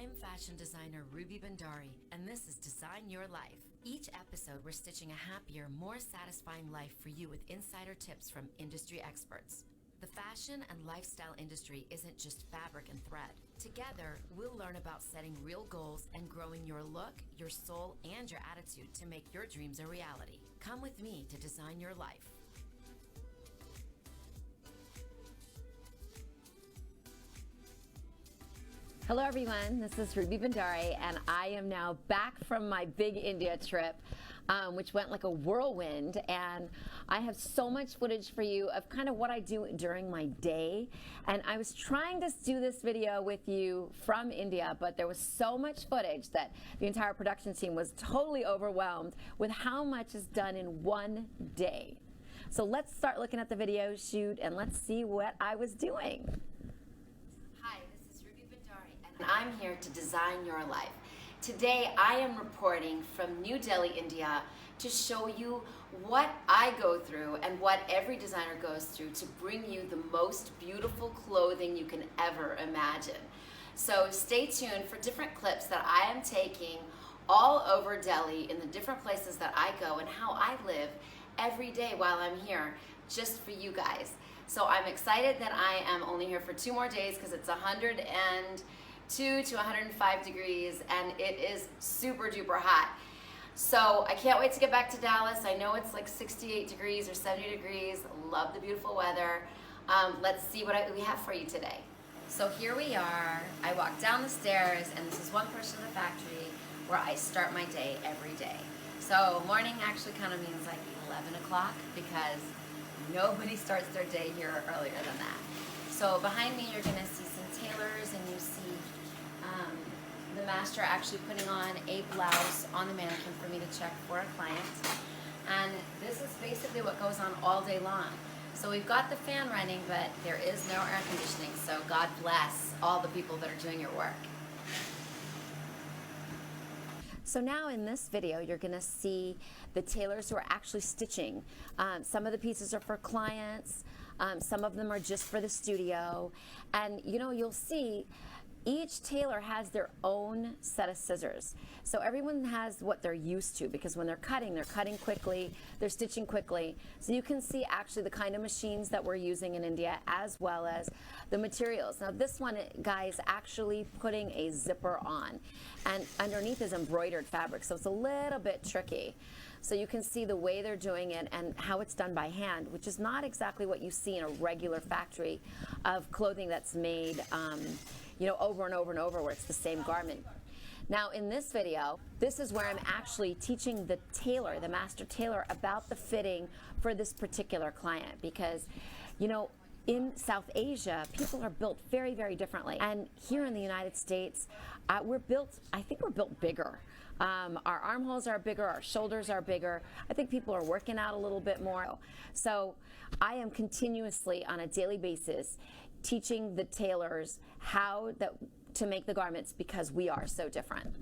I'm fashion designer Ruby Bhandari, and this is Design Your Life. Each episode, we're stitching a happier, more satisfying life for you with insider tips from industry experts. The fashion and lifestyle industry isn't just fabric and thread. Together, we'll learn about setting real goals and growing your look, your soul, and your attitude to make your dreams a reality. Come with me to design your life. Hello everyone, this is Ruby Bhandari, and I am now back from my big India trip, which went like a whirlwind, and I have so much footage for you of kind of what I do during my day. And I was trying to do this video with you from India, but there was so much footage that the entire production team was totally overwhelmed with how much is done in one day. So let's start looking at the video shoot and let's see what I was doing. I'm here to design your life. Today I am reporting from New Delhi, India to show you what I go through and what every designer goes through to bring you the most beautiful clothing you can ever imagine. So stay tuned for different clips that I am taking all over Delhi in the different places that I go and how I live every day while I'm here just for you guys. So I'm excited that I am only here for 2 more days because it's 102 to 105 degrees and it is super duper hot. So I can't wait to get back to Dallas. I know it's like 68 degrees or 70 degrees. Love the beautiful weather. Let's see what we have for you today. So here we are. I walk down the stairs and this is one portion of the factory where I start my day every day. So morning actually kind of means like 11 o'clock because nobody starts their day here earlier than that. So behind me you're gonna see some tailors and you see the master actually putting on a blouse on the mannequin for me to check for a client. And this is basically what goes on all day long. So we've got the fan running, but there is no air conditioning, so God bless all the people that are doing your work. So now in this video, you're gonna see the tailors who are actually stitching. Some of the pieces are for clients, some of them are just for the studio. And you know, you'll see each tailor has their own set of scissors. So everyone has what they're used to because when they're cutting quickly, they're stitching quickly. So you can see actually the kind of machines that we're using in India as well as the materials. Now this one, guys, actually putting a zipper on and underneath is embroidered fabric. So it's a little bit tricky. So you can see the way they're doing it and how it's done by hand, which is not exactly what you see in a regular factory of clothing that's made you know, over and over and over where it's the same garment. Now in this video, this is where I'm actually teaching the tailor, the master tailor, about the fitting for this particular client because, you know, in South Asia, people are built very, very differently. And here in the United States, we're built, I think we're built bigger. Our armholes are bigger, our shoulders are bigger. I think people are working out a little bit more. So I am continuously on a daily basis teaching the tailors how to make the garments because we are so different.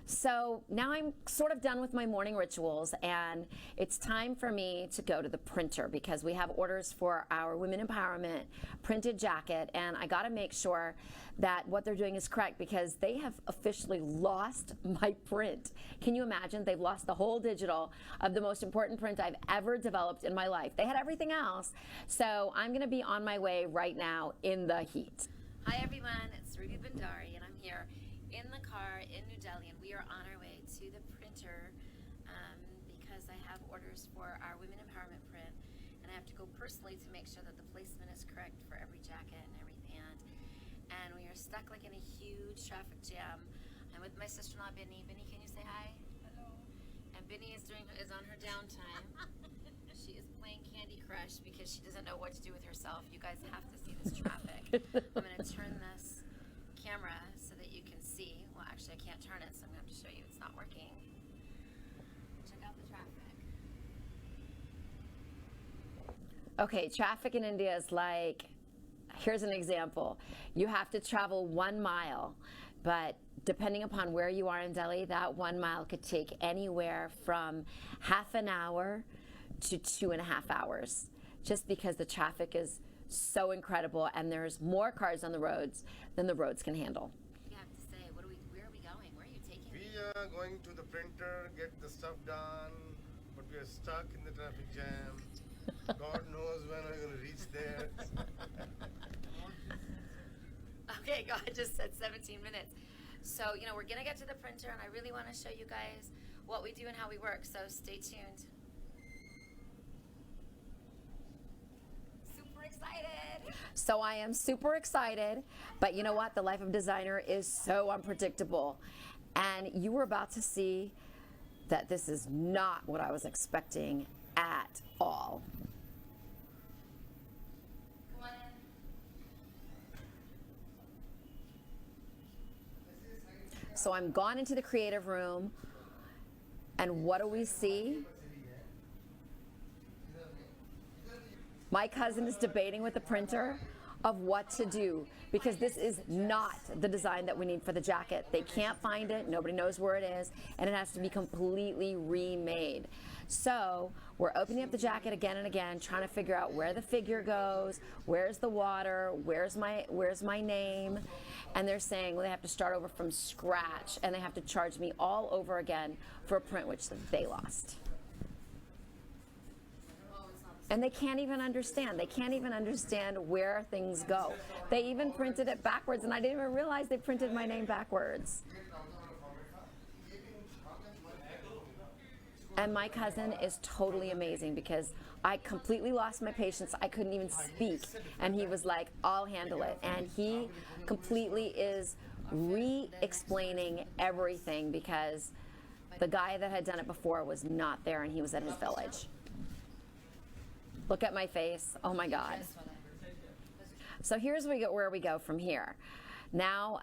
So now I'm sort of done with my morning rituals and it's time for me to go to the printer because we have orders for our Women Empowerment printed jacket and I gotta make sure that what they're doing is correct because they have officially lost my print. Can you imagine? They've lost the whole digital of the most important print I've ever developed in my life. They had everything else. So I'm gonna be on my way right now in the heat. Hi everyone, it's Ruby Bhandari and I'm here in the car in New Delhi and we are on our way to the printer because I have orders for our Women Empowerment print and I have to go personally to make sure that the placement is correct for every jacket and every pant. And we are stuck like in a huge traffic jam. I'm with my sister-in-law Binny. Binny, can you say hi? Hello. And Binny is on her downtime. She is playing Candy Crush because she doesn't know what to do with herself. You guys have to see this traffic. I'm going to turn this camera so that you can see. Well, actually, I can't turn it, so I'm going to have to show you. It's not working. Check out the traffic. Okay, traffic in India is like, here's an example. You have to travel 1 mile, but depending upon where you are in Delhi, that 1 mile could take anywhere from half an hour to 2.5 hours, just because the traffic is so incredible and there's more cars on the roads than the roads can handle. You have to say, what do we going to the printer, get the stuff done, but we are stuck in the traffic jam. God knows when we're going to reach there. Okay, God just said 17 minutes. So, we're going to get to the printer, and I really want to show you guys what we do and how we work, so stay tuned. Super excited. So I am super excited, but you know what? The life of a designer is so unpredictable. And you were about to see that this is not what I was expecting at all. Come on in. So I'm gone into the creative room, and what do we see? My cousin is debating with the printer of what to do, because this is not the design that we need for the jacket. They can't find it, nobody knows where it is, and it has to be completely remade. So we're opening up the jacket again and again, trying to figure out where the figure goes, where's the water, where's my name, and they're saying, well, they have to start over from scratch, and they have to charge me all over again for a print which they lost. And they can't even understand. They can't even understand where things go. They even printed it backwards, and I didn't even realize they printed my name backwards. And my cousin is totally amazing, because I completely lost my patience. I couldn't even speak. And he was like, I'll handle it. And he completely is re-explaining everything, because the guy that had done it before was not there, and he was at his village. Look at my face. Oh my God. So here's where we go from here. Now,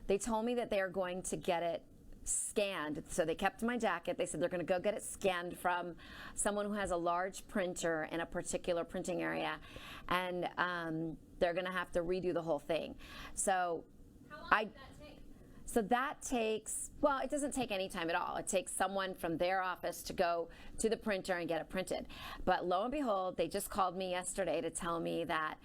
they told me that they are going to get it scanned. So they kept my jacket. They said they're going to go get it scanned from someone who has a large printer in a particular printing area. And they're going to have to redo the whole thing. So How long did that take? So that takes, well, it doesn't take any time at all. It takes someone from their office to go to the printer and get it printed. But lo and behold, they just called me yesterday to tell me that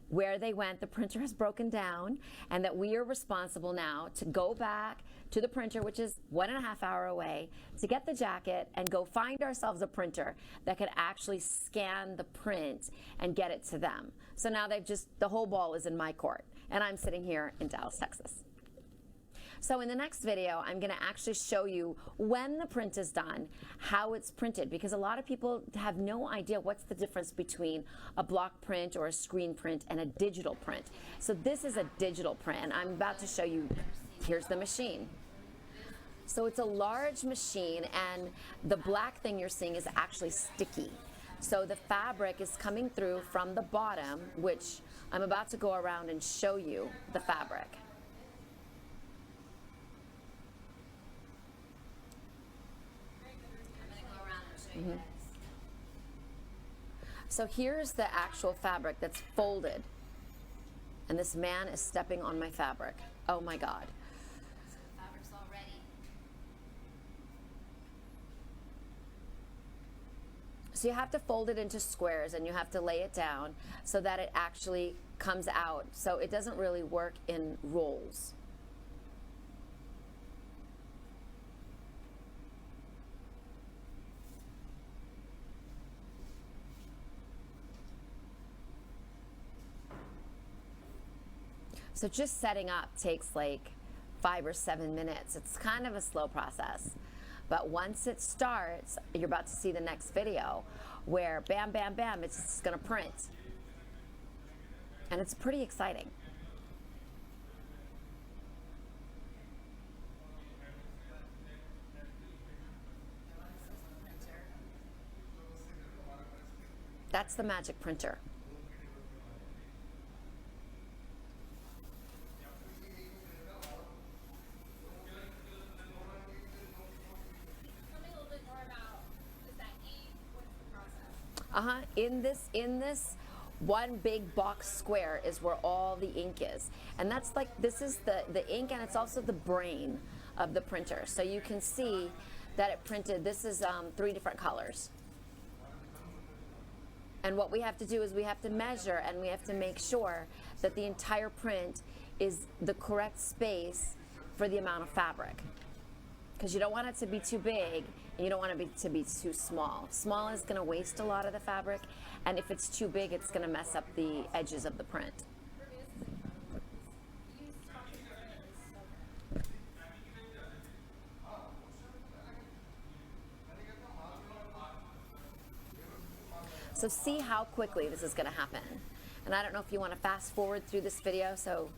where they went, the printer has broken down, and that we are responsible now to go back to the printer, which is 1.5 hours away, to get the jacket and go find ourselves a printer that could actually scan the print and get it to them. So now the whole ball is in my court, and I'm sitting here in Dallas, Texas. So in the next video, I'm going to actually show you when the print is done, how it's printed, because a lot of people have no idea what's the difference between a block print or a screen print and a digital print. So this is a digital print, and I'm about to show you, here's the machine. So it's a large machine, and the black thing you're seeing is actually sticky. So the fabric is coming through from the bottom, which I'm about to go around and show you the fabric. Mm-hmm. So here's the actual fabric that's folded, and this man is stepping on my fabric. Oh my God. So the fabric's all ready. So you have to fold it into squares, and you have to lay it down so that it actually comes out. So it doesn't really work in rolls. So just setting up takes like 5 or 7 minutes. It's kind of a slow process. But once it starts, you're about to see the next video where bam, bam, bam, it's just gonna print. And it's pretty exciting. That's the magic printer. In this one big box square is where all the ink is. And that's like, this is the ink, and it's also the brain of the printer. So you can see that it printed, this is 3 different colors. And what we have to do is we have to measure, and we have to make sure that the entire print is the correct space for the amount of fabric. because you don't want it to be too big and you don't want it to be too small. Small is going to waste a lot of the fabric, and if it's too big, it's going to mess up the edges of the print. So see how quickly this is going to happen. And I don't know if you want to fast forward through this video so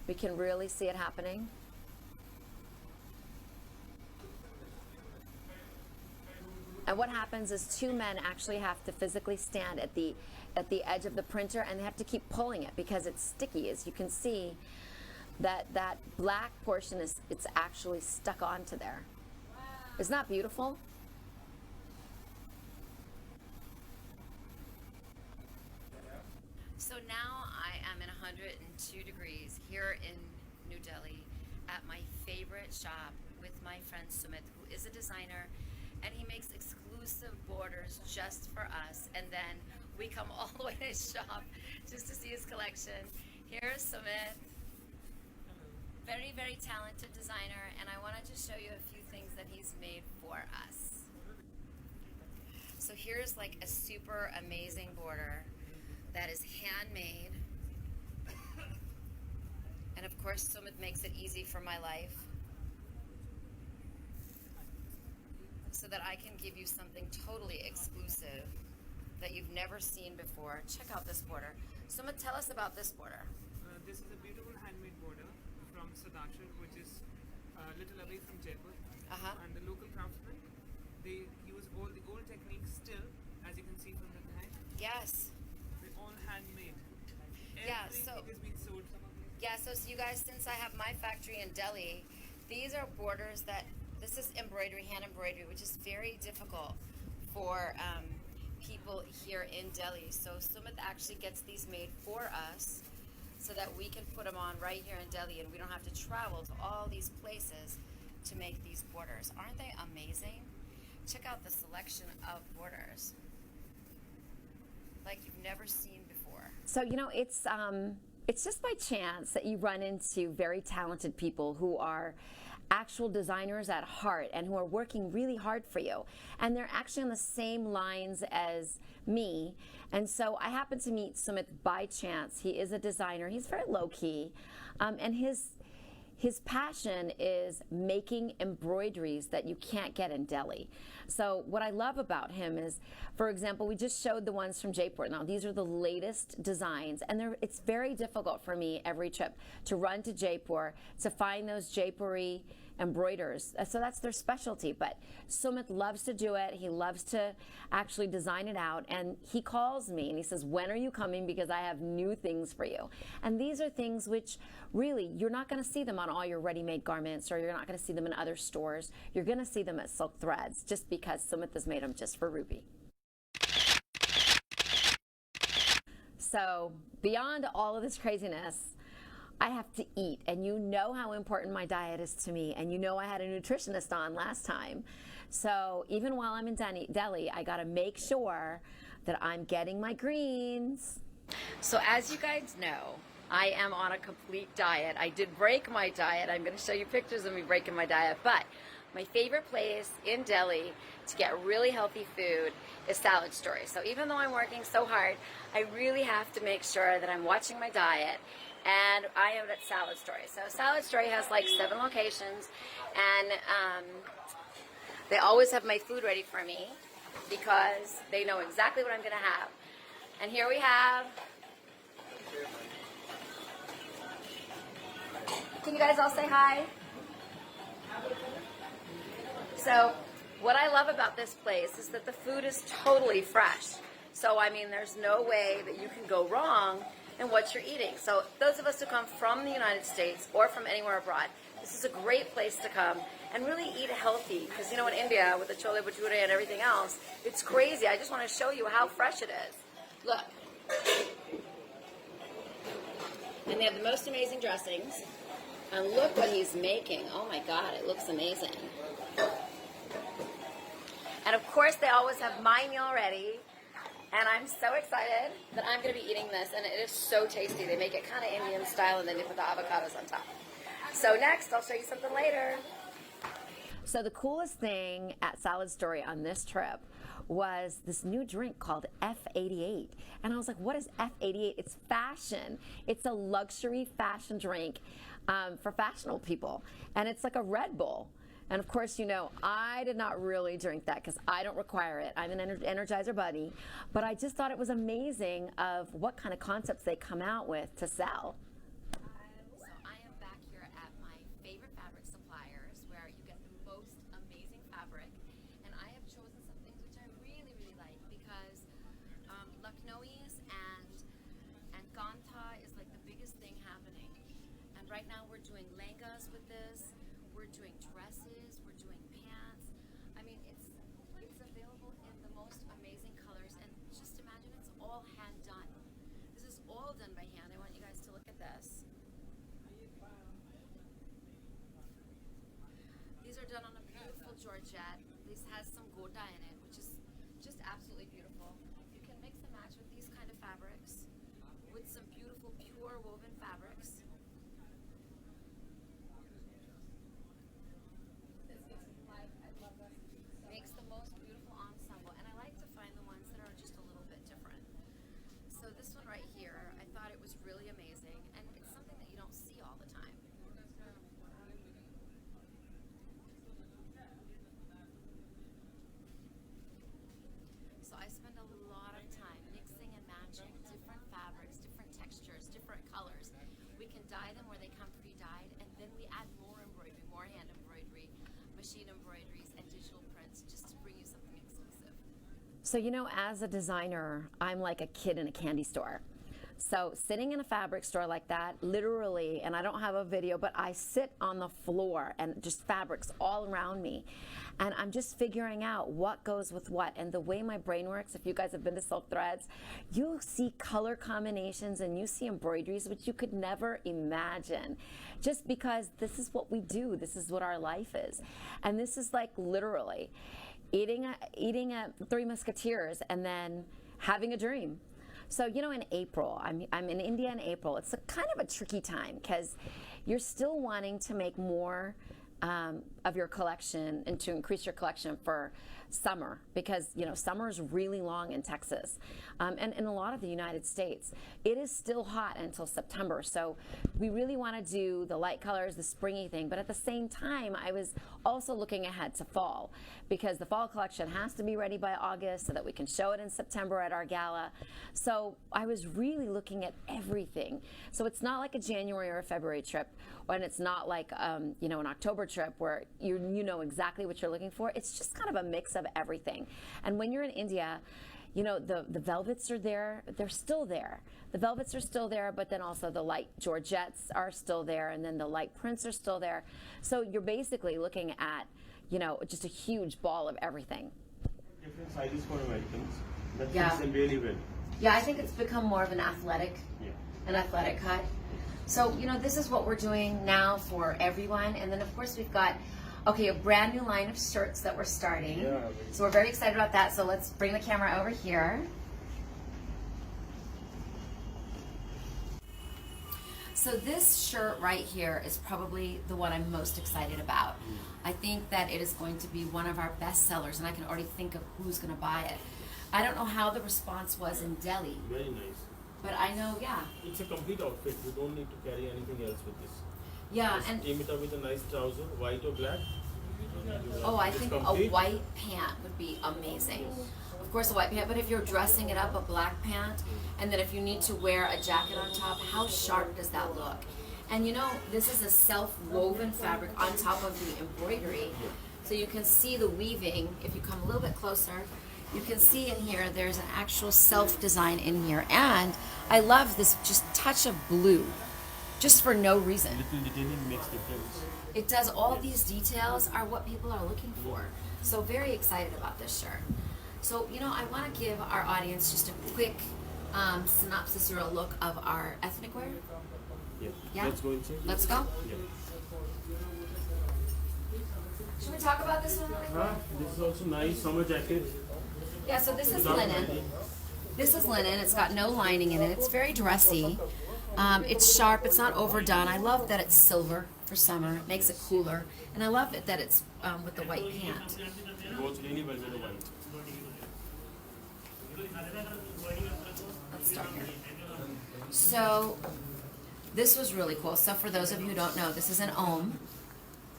we can really see it happening. And what happens is two men actually have to physically stand at the edge of the printer, and they have to keep pulling it because it's sticky. As you can see, that black portion it's actually stuck onto there. Wow. Isn't that beautiful? So now I am in 102 degrees here in New Delhi at my favorite shop with my friend Sumit, who is a designer, and he makes exclusive borders just for us, and then we come all the way to his shop just to see his collection. Here's Sumit, very, very talented designer, and I wanted to show you a few things that he's made for us. So here's like a super amazing border that is handmade, and of course Sumit makes it easy for my life so that I can give you something totally exclusive that you've never seen before. Check out this border. Sumit, tell us about this border. This is a beautiful handmade border from Sadashar, which is a little away from Jaipur. And the local craftsmen, they use all the old techniques still, as you can see from the behind. Yes. They're all handmade. Yeah, Everything is being sold. Yeah, so you guys, since I have my factory in Delhi, these are borders that, this is embroidery, hand embroidery, which is very difficult for people here in Delhi. So Sumit actually gets these made for us so that we can put them on right here in Delhi, and we don't have to travel to all these places to make these borders. Aren't they amazing? Check out the selection of borders like you've never seen before. So, you know, it's just by chance that you run into very talented people who are actual designers at heart and who are working really hard for you. And they're actually on the same lines as me. And so I happened to meet Sumit by chance. He is a designer. He's very low key. And his passion is making embroideries that you can't get in Delhi. So what I love about him is, for example, we just showed the ones from Jaipur. Now these are the latest designs, and it's very difficult for me every trip to run to Jaipur to find those Jaipuri embroiders. So that's their specialty, but Sumit loves to do it. He loves to actually design it out, and he calls me and he says, when are you coming, because I have new things for you. And these are things which really you're not going to see them on all your ready-made garments, or you're not going to see them in other stores. You're going to see them at Silk Threads, just because Sumit has made them just for Ruby. So beyond all of this craziness, I have to eat, and you know how important my diet is to me, and you know I had a nutritionist on last time. So even while I'm in Delhi, I gotta make sure that I'm getting my greens. So as you guys know, I am on a complete diet. I did break my diet. I'm gonna show you pictures of me breaking my diet, but my favorite place in Delhi to get really healthy food is Salad Story. So even though I'm working so hard, I really have to make sure that I'm watching my diet, and I am at Salad Story. So Salad Story has like 7 locations, and they always have my food ready for me because they know exactly what I'm gonna have. And here we have, can you guys all say hi? So what I love about this place is that the food is totally fresh. So I mean, there's no way that you can go wrong in what you're eating. So those of us who come from the United States or from anywhere abroad, this is a great place to come and really eat healthy. Because you know, in India with the chole bhature and everything else, it's crazy. I just want to show you how fresh it is. Look. And they have the most amazing dressings. And look what he's making. Oh my God, it looks amazing. And of course, they always have my meal ready. And I'm so excited that I'm going to be eating this, and it is so tasty. They make it kind of Indian style, and then they put the avocados on top. So next, I'll show you something later. So the coolest thing at Salad Story on this trip was this new drink called F88. And I was like, what is F88? It's fashion. It's a luxury fashion drink for fashionable people. And it's like a Red Bull. And of course, you know, I did not really drink that because I don't require it. I'm an Energizer bunny. But I just thought it was amazing of what kind of concepts they come out with to sell. So I am back here at my favorite fabric suppliers where you get the most amazing fabric. And I have chosen some things which I really, really like because Lucknowis and Ganta is like the biggest thing happening. And right now we're doing lehengas with this. We're doing dresses, we're doing pants. I mean, it's available in the most amazing colors, and just imagine it's all hand done. This is all done by hand. I want you guys to look at this. These are done on a beautiful georgette. This has some gota in it, which is just absolutely beautiful. You can mix and match with these kind of fabrics with some beautiful pure woven fabrics. Makes the most beautiful ensemble, and I like to find the ones that are just a little bit different. So this one right here, I thought it was really amazing, and it's something that you don't see all the time. So I spend a lot of time mixing and matching different fabrics, different textures, different colors. We can dye them where they come pre-dyed, and then we add more embroidery, more hand embroidery, machine embroideries, and digital prints just to bring you something exclusive. So, you know, as a designer, I'm like a kid in a candy store. So sitting in a fabric store like that, literally, and I don't have a video, but I sit on the floor and just fabrics all around me. And I'm just figuring out what goes with what. And the way my brain works, if you guys have been to Silk Threads, you see color combinations and you see embroideries which you could never imagine. Just because this is what we do. This is what our life is. And this is like literally eating a Three Musketeers and then having a dream. So, you know, in April, I'm in India in April. It's a kind of a tricky time because you're still wanting to make more of your collection and to increase your collection for summer because, you know, summer is really long in Texas and in a lot of the United States. It is still hot until September. So we really want to do the light colors, the springy thing. But at the same time, I was also looking ahead to fall because the fall collection has to be ready by August so that we can show it in September at our gala. So I was really looking at everything. So it's not like a January or a February trip, and it's not like, you know, an October trip where you know exactly what you're looking for. It's just kind of a mix of everything. And when you're in India, you know, the velvets are there. They're still there. The velvets are still there, but then also the light georgettes are still there, and then the light prints are still there. So you're basically looking at, you know, just a huge ball of everything. Different sizes for Americans. That Yeah. fits them really well. Yeah, I think it's become more of an athletic cut. So, you know, this is what we're doing now for everyone. And then, of course, we've got, okay, a brand new line of shirts that we're starting. Yeah. So we're very excited about that. So let's bring the camera over here. So this shirt right here is probably the one I'm most excited about. I think that it is going to be one of our best sellers, and I can already think of who's going to buy it. I don't know how the response was in Delhi, Very nice. but I know, yeah. It's a complete outfit. You don't need to carry anything else with this. Yeah, Just and team it up with a nice trouser, white or black. oh, I It's think complete. a white pant would be amazing. Of course, a white pant, but if you're dressing it up, a black pant, and then if you need to wear a jacket on top, how sharp does that look? And you know, this is a self-woven fabric on top of the embroidery, so you can see the weaving. If you come a little bit closer, you can see in here there's an actual self-design in here, and I love this just touch of blue, just for no reason. Little detailing makes difference. It does. All these details are what people are looking for. So very excited about this shirt. So, you know, I want to give our audience just a quick synopsis or a look of our ethnic wear. Yeah. Yeah? Let's go inside. Let's go. Yeah. Should we talk about this one really quick? This is also nice summer jacket. Yeah, so this is Without linen. lining. This is linen. It's got no lining in it. It's very dressy. It's sharp. It's not overdone. I love that it's silver for summer. It makes it cooler. And I love it that it's with the white pant. It goes really well with the white. Let's start here. So this was really cool. So for those of you who don't know, this is an ohm.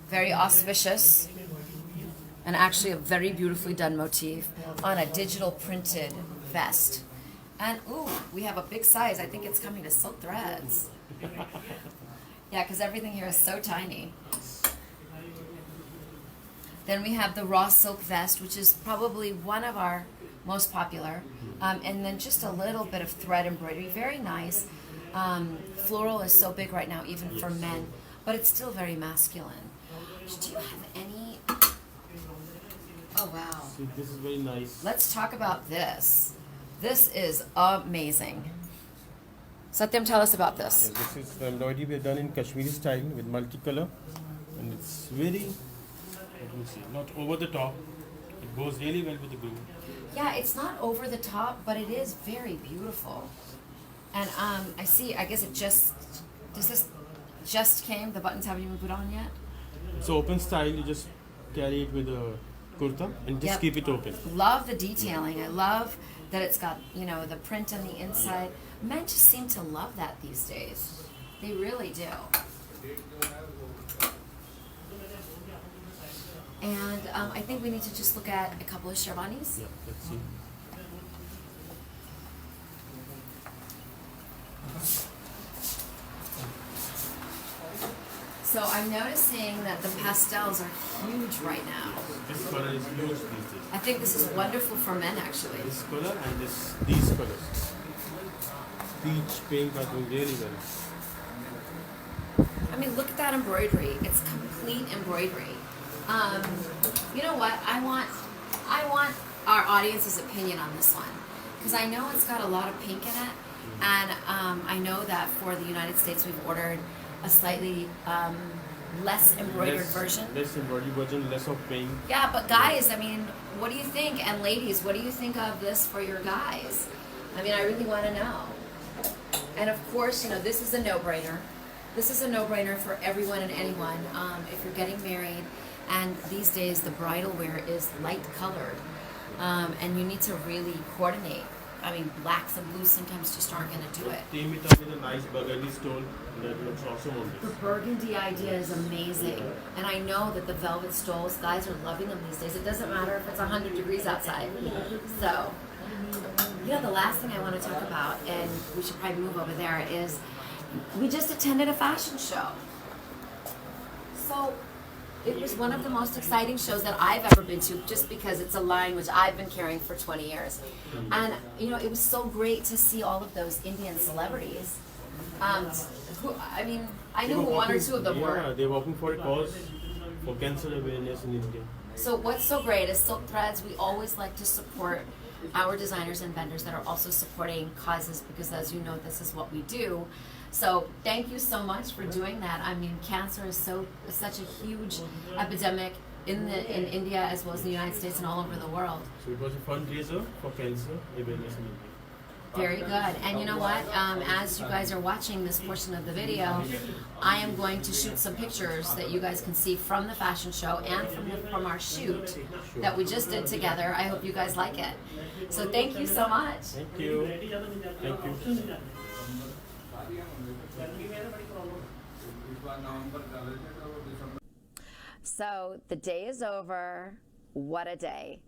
Very auspicious. And actually a very beautifully done motif on a digital printed vest. And ooh, we have a big size. I think it's coming to silk threads. Yeah, because everything here is so tiny. Then we have the raw silk vest, which is probably one of our most popular. And then just a little bit of thread embroidery, very nice. Floral is so big right now, even for men, but it's still very masculine. Do you have any? Oh wow. See, this is very nice. Let's talk about this. This is amazing. Satyam, tell us about this. Yeah, this is the embroidery we have done in Kashmiri style with multicolor, and it's very, let me see, not over the top. It goes really well with the groove. Yeah, it's not over the top, but it is very beautiful. And I see, I guess it just, does this just came? The buttons haven't even put on yet? It's open style. You just carry it with a kurta and just Yep. keep it open. Love the detailing. I love that it's got, you know, the print on the inside. Men just seem to love that these days. They really do. And I think we need to just look at a couple of sherwanis. Yeah, let's see. So I'm noticing that the pastels are huge right now. This color is huge these days. I think this is wonderful for men, actually. This color and these colors. Peach, pink are doing really well. I mean, look at that embroidery. It's complete embroidery. You know what? I want our audience's opinion on this one because I know it's got a lot of pink in it, and I know that for the United States we've ordered a slightly less embroidered version. Less embroidered version, less of pink. Yeah, but guys, I mean, what do you think? And ladies, what do you think of this for your guys? I mean, I really want to know. And of course, you know, this is a no-brainer. This is a no-brainer for everyone and anyone. If you're getting married, and these days the bridal wear is light colored, and you need to really coordinate. I mean, blacks and blues sometimes just aren't going to do it. Team it up with a nice burgundy stole that looks awesome on The this. burgundy idea is amazing, and I know that the velvet stoles, guys are loving them these days. It doesn't matter if it's 100 degrees outside. So, you know, the last thing I want to talk about, and we should probably move over there, is we just attended a fashion show. So, it was one of the most exciting shows that I've ever been to, just because it's a line which I've been carrying for 20 years. And, you know, it was so great to see all of those Indian celebrities. Who, I mean, I knew who one or two of them were. Yeah, they're working for a cause for cancer awareness in India. So what's so great is Silk Threads, we always like to support our designers and vendors that are also supporting causes, because as you know, this is what we do. So thank you so much for doing that. I mean, cancer is such a huge epidemic in India as well as the United States and all over the world. So it was a fundraiser for cancer awareness in India. Very good. And you know what? As you guys are watching this portion of the video, I am going to shoot some pictures that you guys can see from the fashion show and from our shoot that we just did together. I hope you guys like it. So thank you so much. Thank you. Thank you. So the day is over. What a day.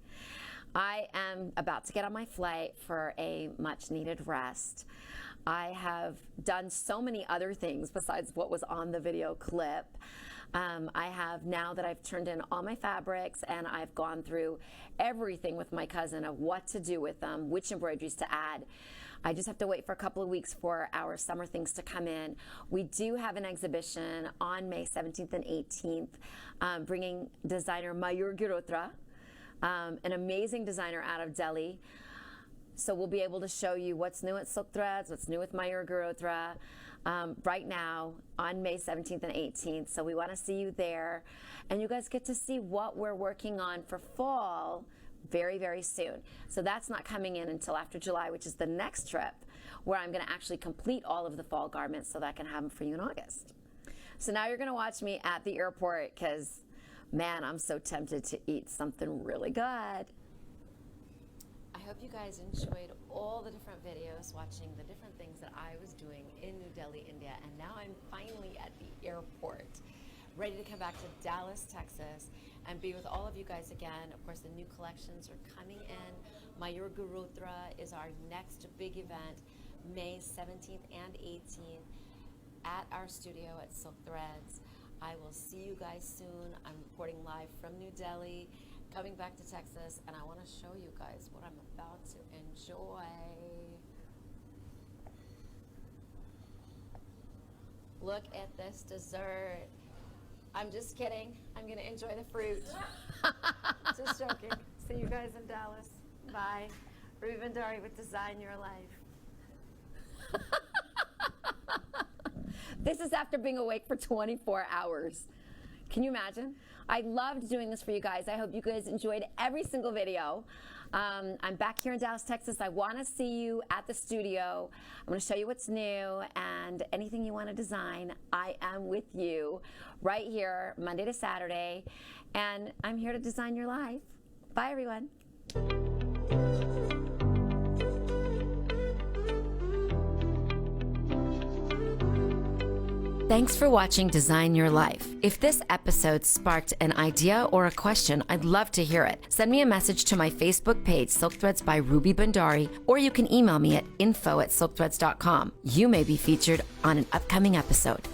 I am about to get on my flight for a much needed rest. I have done so many other things besides what was on the video clip. I have, now that I've turned in all my fabrics and I've gone through everything with my cousin of what to do with them, which embroideries to add. I just have to wait for a couple of weeks for our summer things to come in. We do have an exhibition on May 17th and 18th, bringing designer Mayur Girotra, an amazing designer out of Delhi. So we'll be able to show you what's new at Silk Threads, what's new with Mayur Girotra right now on May 17th and 18th. So we want to see you there. And you guys get to see what we're working on for fall very, very soon. So that's not coming in until after July, which is the next trip, where I'm going to actually complete all of the fall garments so that I can have them for you in August. So now you're gonna watch me at the airport because, man, I'm so tempted to eat something really good. I hope you guys enjoyed all the different videos, watching the different things that I was doing in New Delhi, India, and now I'm finally at the airport, ready to come back to Dallas, Texas, and be with all of you guys again. Of course, the new collections are coming in. Mayur Gurutra is our next big event, May 17th and 18th at our studio at Silk Threads. I will see you guys soon. I'm reporting live from New Delhi, coming back to Texas, and I want to show you guys what I'm about to enjoy. Look at this dessert. I'm just kidding. I'm going to enjoy the fruit. Just joking. See you guys in Dallas. Bye. Ruby Bhandari with Design Your Life. This is after being awake for 24 hours. Can you imagine? I loved doing this for you guys. I hope you guys enjoyed every single video. I'm back here in Dallas, Texas. I want to see you at the studio. I'm going to show you what's new, and anything you want to design, I am with you right here, Monday to Saturday. And I'm here to design your life. Bye, everyone. Thanks for watching Design Your Life. If this episode sparked an idea or a question, I'd love to hear it. Send me a message to my Facebook page, Silk Threads by Ruby Bhandari, or you can email me at info@silkthreads.com. You may be featured on an upcoming episode.